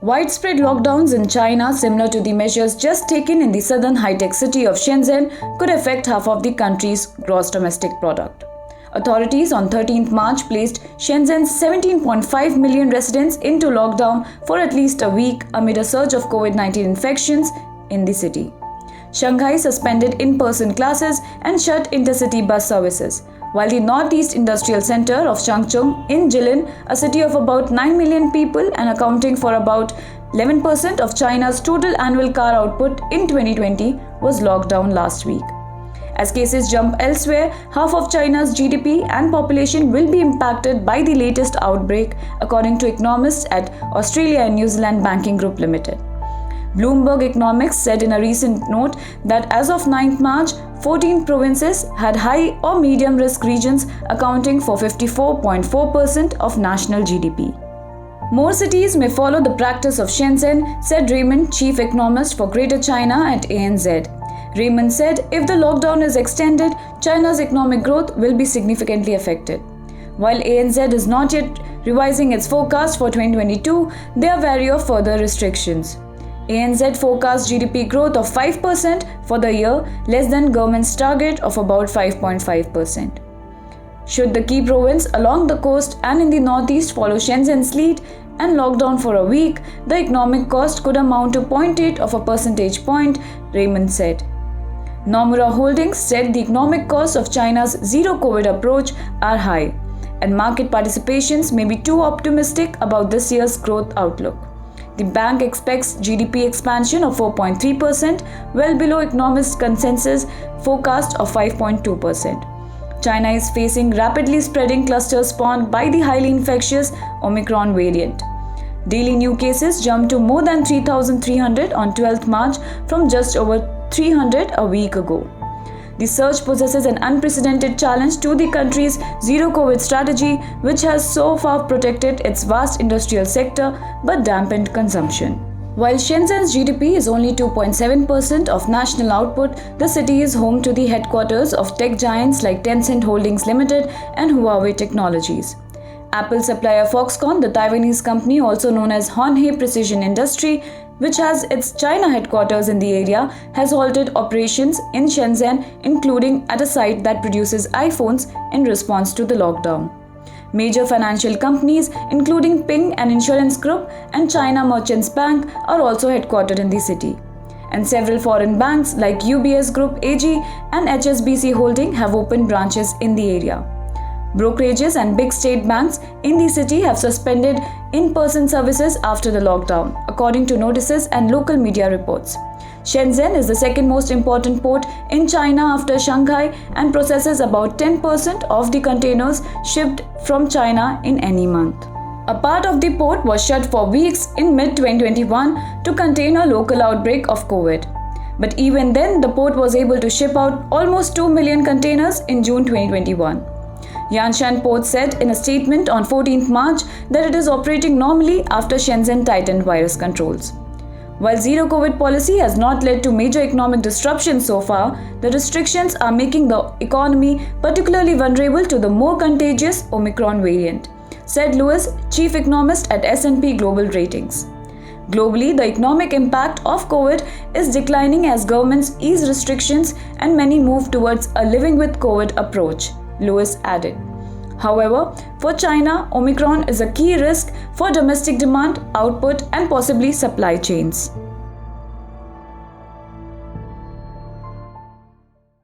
Widespread lockdowns in China, similar to the measures just taken in the southern high-tech city of Shenzhen, could affect half of the country's gross domestic product. Authorities on 13th March placed Shenzhen's 17.5 million residents into lockdown for at least a week amid a surge of Covid-19 infections in the city. Shanghai suspended in-person classes and shut intercity bus services, while the northeast industrial center of Chongqing in Jilin, a city of about 9 million people and accounting for about 11% of China's total annual car output in 2020, was locked down last week. As cases jump elsewhere, half of China's GDP and population will be impacted by the latest outbreak, according to economists at Australia and New Zealand Banking Group Limited. Bloomberg Economics said in a recent note that as of 9th March, 14 provinces had high or medium risk regions accounting for 54.4% of national GDP. More cities may follow the practice of Shenzhen, said Raymond, chief economist for Greater China at ANZ. Raymond said if the lockdown is extended, China's economic growth will be significantly affected. While ANZ is not yet revising its forecast for 2022, they are wary of further restrictions. ANZ forecasts GDP growth of 5% for the year, less than government's target of about 5.5%. Should the key province along the coast and in the northeast follow Shenzhen's lead and lock down for a week, the economic cost could amount to 0.8 of a percentage point, Raymond said. Nomura Holdings said the economic costs of China's zero-COVID approach are high, and market participations may be too optimistic about this year's growth outlook. The bank expects GDP expansion of 4.3%, well below economists' consensus forecast of 5.2%. China is facing rapidly spreading clusters spawned by the highly infectious Omicron variant. Daily new cases jumped to more than 3,300 on 12th March from just over 300 a week ago. The surge possesses an unprecedented challenge to the country's zero-COVID strategy, which has so far protected its vast industrial sector but dampened consumption. While Shenzhen's GDP is only 2.7% of national output, the city is home to the headquarters of tech giants like Tencent Holdings Limited and Huawei Technologies. Apple supplier Foxconn, the Taiwanese company also known as Hon-Hai Precision Industry, which has its China headquarters in the area, has halted operations in Shenzhen, including at a site that produces iPhones in response to the lockdown. Major financial companies, including Ping, an insurance group, and China Merchants Bank, are also headquartered in the city. And several foreign banks like UBS Group AG and HSBC Holding have opened branches in the area. Brokerages and big state banks in the city have suspended in-person services after the lockdown, according to notices and local media reports. Shenzhen is the second most important port in China after Shanghai and processes about 10% of the containers shipped from China in any month. A part of the port was shut for weeks in mid-2021 to contain a local outbreak of COVID. But even then, the port was able to ship out almost 2 million containers in June 2021. Yanshan Port said in a statement on 14th March that it is operating normally after Shenzhen tightened virus controls. While zero-COVID policy has not led to major economic disruptions so far, the restrictions are making the economy particularly vulnerable to the more contagious Omicron variant, said Lewis, chief economist at S&P Global Ratings. Globally, the economic impact of COVID is declining as governments ease restrictions and many move towards a living with COVID approach, Lewis added. However, for China, Omicron is a key risk for domestic demand, output, and possibly supply chains.